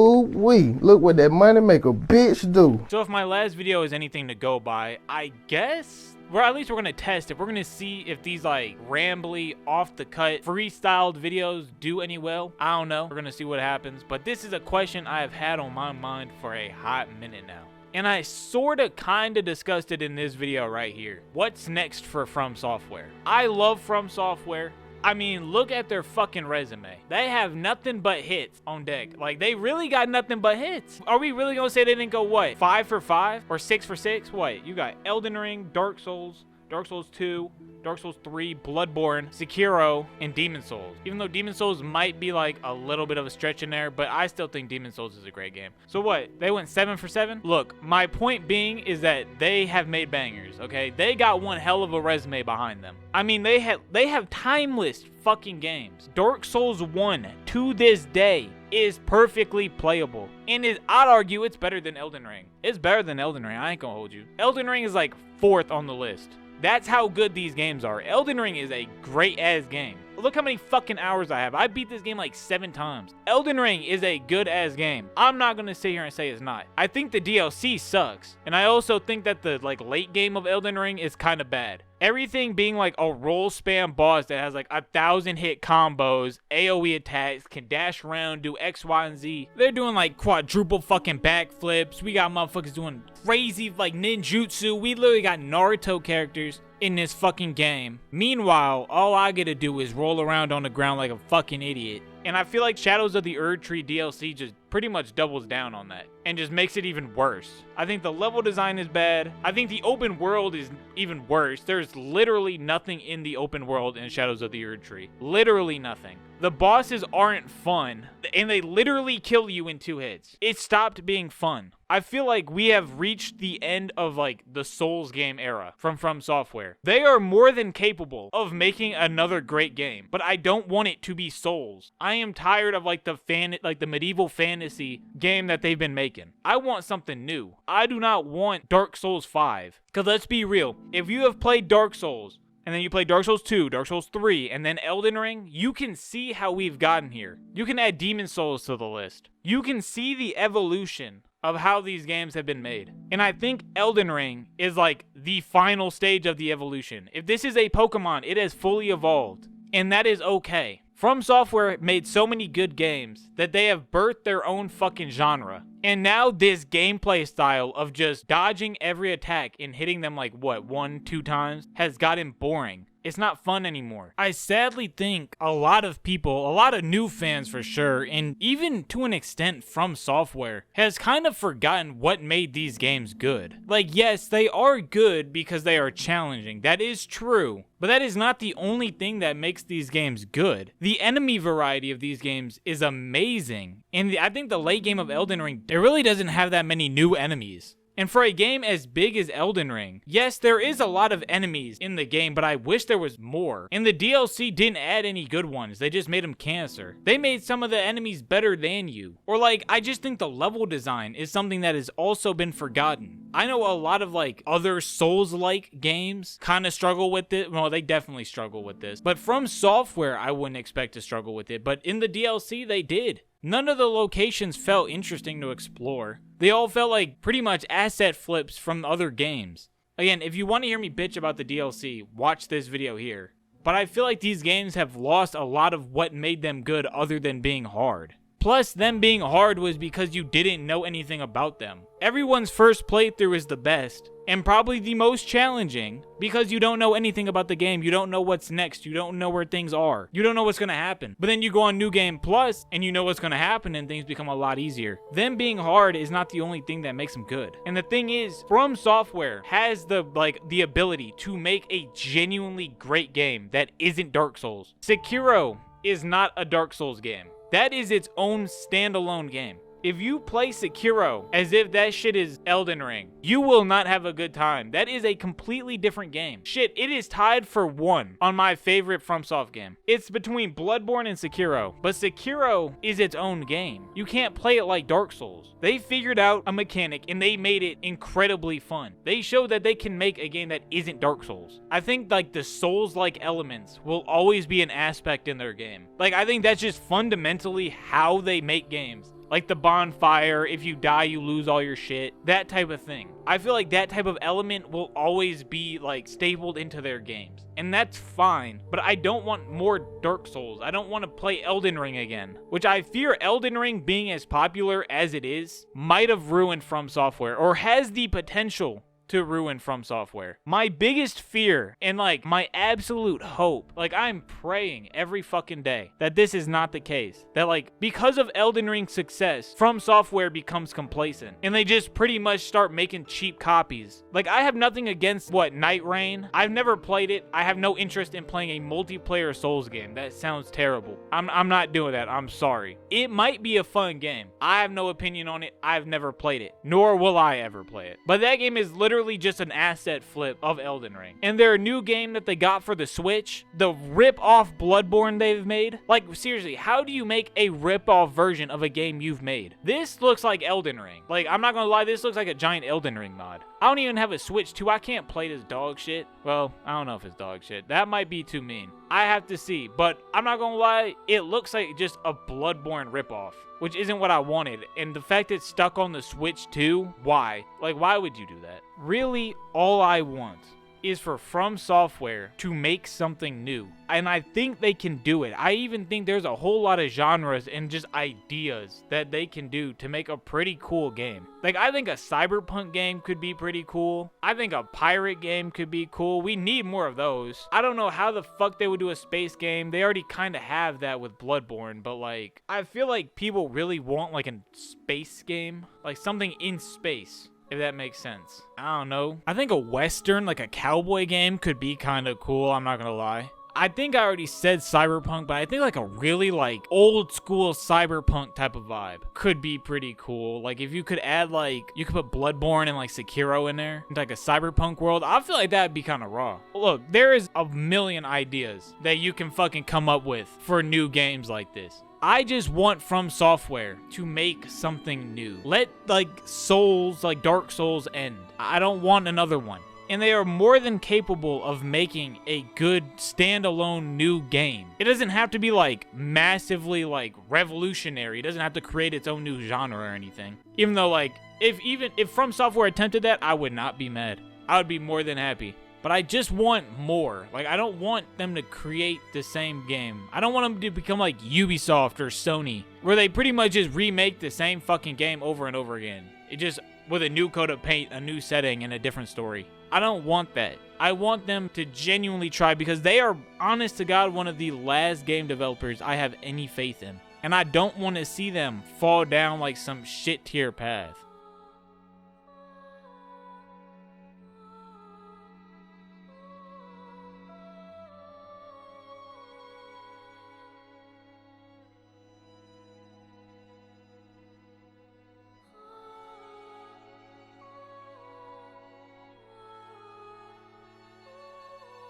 Ooh-wee, look what that money make a bitch do. So if my last video is anything to go by, I guess, well, at least we're gonna test it. We're gonna see if these like rambly, off the cut, freestyled videos do any well. I don't know. We're gonna see what happens. But this is a question I have had on my mind for a hot minute now. And I sorta kinda discussed it in this video right here. What's next for FromSoftware? I love FromSoftware. I mean, look at their fucking resume. They have nothing but hits on deck. Like, they really got nothing but hits. Are we really gonna say they didn't go, what, 5 for 5? Or 6 for 6? What? You got Elden Ring, Dark Souls 2, Dark Souls 3, Bloodborne, Sekiro, and Demon Souls. Even though Demon Souls might be like a little bit of a stretch in there, but I still think Demon Souls is a great game. So what? They went 7 for 7? Look, my point being is that they have made bangers, okay? They got one hell of a resume behind them. I mean, they have timeless fucking games. Dark Souls 1 to this day is perfectly playable. And I'd argue it's better than Elden Ring. It's better than Elden Ring, I ain't gonna hold you. Elden Ring is like 4th on the list. That's how good these games are. Elden Ring is a great-ass game. Look how many fucking hours I have. I beat this game like 7 times. Elden Ring is a good-ass game. I'm not gonna sit here and say it's not. I think the DLC sucks. And I also think that the like late game of Elden Ring is kind of bad. Everything being like a roll spam boss that has like 1,000 hit combos, AoE attacks, can dash around, do X, Y, and Z. They're doing like quadruple fucking backflips. We got motherfuckers doing crazy like ninjutsu. We literally got Naruto characters in this fucking game. Meanwhile, all I get to do is roll around on the ground like a fucking idiot. And I feel like Shadows of the Erdtree DLC just pretty much doubles down on that and just makes it even worse. I think the level design is bad. I think the open world is even worse. There's literally nothing in the open world in Shadows of the Erdtree. Literally nothing. The bosses aren't fun, and they literally kill you in 2 hits. It stopped being fun. I feel like we have reached the end of like the Souls game era from FromSoftware. They are more than capable of making another great game, but I don't want it to be Souls. I am tired of like the medieval fantasy game that they've been making. I want something new. I do not want Dark Souls 5. Cause let's be real, if you have played Dark Souls, and then you play Dark Souls 2, Dark Souls 3, and then Elden Ring, you can see how we've gotten here. You can add Demon Souls to the list. You can see the evolution of how these games have been made. And I think Elden Ring is like the final stage of the evolution. If this is a Pokemon, it has fully evolved. And that is okay. FromSoftware made so many good games that they have birthed their own fucking genre. And now this gameplay style of just dodging every attack and hitting them like, what, 1, 2 times has gotten boring. It's not fun anymore. I sadly think a lot of people, a lot of new fans for sure, and even to an extent FromSoftware, has kind of forgotten what made these games good. Like, yes, they are good because they are challenging. That is true. But that is not the only thing that makes these games good. The enemy variety of these games is amazing. And I think the late game of Elden Ring, it really doesn't have that many new enemies. And for a game as big as Elden Ring, yes, there is a lot of enemies in the game, but I wish there was more. And the DLC didn't add any good ones. They just made them cancer. They made some of the enemies better than you. Or like, I just think the level design is something that has also been forgotten. I know a lot of like other Souls-like games kind of struggle with it. Well, they definitely struggle with this. But FromSoftware, I wouldn't expect to struggle with it. But in the DLC, they did. None of the locations felt interesting to explore. They all felt like pretty much asset flips from other games. Again, if you want to hear me bitch about the DLC, watch this video here. But I feel like these games have lost a lot of what made them good other than being hard. Plus, them being hard was because you didn't know anything about them. Everyone's first playthrough is the best, and probably the most challenging, because you don't know anything about the game, you don't know what's next, you don't know where things are, you don't know what's gonna happen. But then you go on New Game Plus, and you know what's gonna happen, and things become a lot easier. Them being hard is not the only thing that makes them good. And the thing is, FromSoftware has the ability to make a genuinely great game that isn't Dark Souls. Sekiro is not a Dark Souls game. That is its own standalone game. If you play Sekiro as if that shit is Elden Ring, you will not have a good time. That is a completely different game. Shit, it is tied for 1 on my favorite FromSoft game. It's between Bloodborne and Sekiro, but Sekiro is its own game. You can't play it like Dark Souls. They figured out a mechanic and they made it incredibly fun. They showed that they can make a game that isn't Dark Souls. I think like the Souls-like elements will always be an aspect in their game. Like, I think that's just fundamentally how they make games. Like the bonfire, if you die, you lose all your shit. That type of thing. I feel like that type of element will always be like stapled into their games. And that's fine, but I don't want more Dark Souls. I don't want to play Elden Ring again, which I fear Elden Ring being as popular as it is might have ruined FromSoftware, or has the potential to ruin FromSoftware. My biggest fear and like my absolute hope, like I'm praying every fucking day that this is not the case. That like because of Elden Ring's success, FromSoftware becomes complacent and they just pretty much start making cheap copies. Like I have nothing against Nightreign. I've never played it. I have no interest in playing a multiplayer Souls game. That sounds terrible. I'm not doing that. I'm sorry. It might be a fun game. I have no opinion on it. I've never played it, nor will I ever play it. But that game is literally just an asset flip of Elden Ring. And their new game that they got for the Switch, the rip-off Bloodborne they've made, like seriously, how do you make a rip-off version of a game you've made? This looks like Elden Ring. Like, I'm not gonna lie, this looks like a giant Elden Ring mod. I don't even have a Switch 2. I can't play this dog shit. Well, I don't know if it's dog shit. That might be too mean. I have to see, but I'm not gonna lie, it looks like just a Bloodborne ripoff, which isn't what I wanted. And the fact it's stuck on the Switch too, why? Like, why would you do that? Really, all I want is for FromSoftware to make something new. And I think they can do it. I even think there's a whole lot of genres and just ideas that they can do to make a pretty cool game. Like, I think a cyberpunk game could be pretty cool. I think a pirate game could be cool. We need more of those. I don't know how the fuck they would do a space game. They already kind of have that with Bloodborne, but like, I feel like people really want like a space game, like something in space, if that makes sense. I don't know. I think a Western, like a cowboy game could be kind of cool, I'm not gonna lie. I think I already said cyberpunk, but I think like a really like old school cyberpunk type of vibe could be pretty cool. Like if you could add like, you could put Bloodborne and like Sekiro in there, into like a cyberpunk world, I feel like that'd be kind of raw. Look, there is a million ideas that you can fucking come up with for new games like this. I just want FromSoftware to make something new. Let like Souls, like Dark Souls end. I don't want another one. And they are more than capable of making a good standalone new game. It doesn't have to be like massively like revolutionary. It doesn't have to create its own new genre or anything. Even though like, if FromSoftware attempted that, I would not be mad. I would be more than happy. But I just want more. Like, I don't want them to create the same game. I don't want them to become like Ubisoft or Sony, where they pretty much just remake the same fucking game over and over again. It just, with a new coat of paint, a new setting, and a different story. I don't want that. I want them to genuinely try, because they are, honest to God, one of the last game developers I have any faith in. And I don't want to see them fall down like some shit tier path.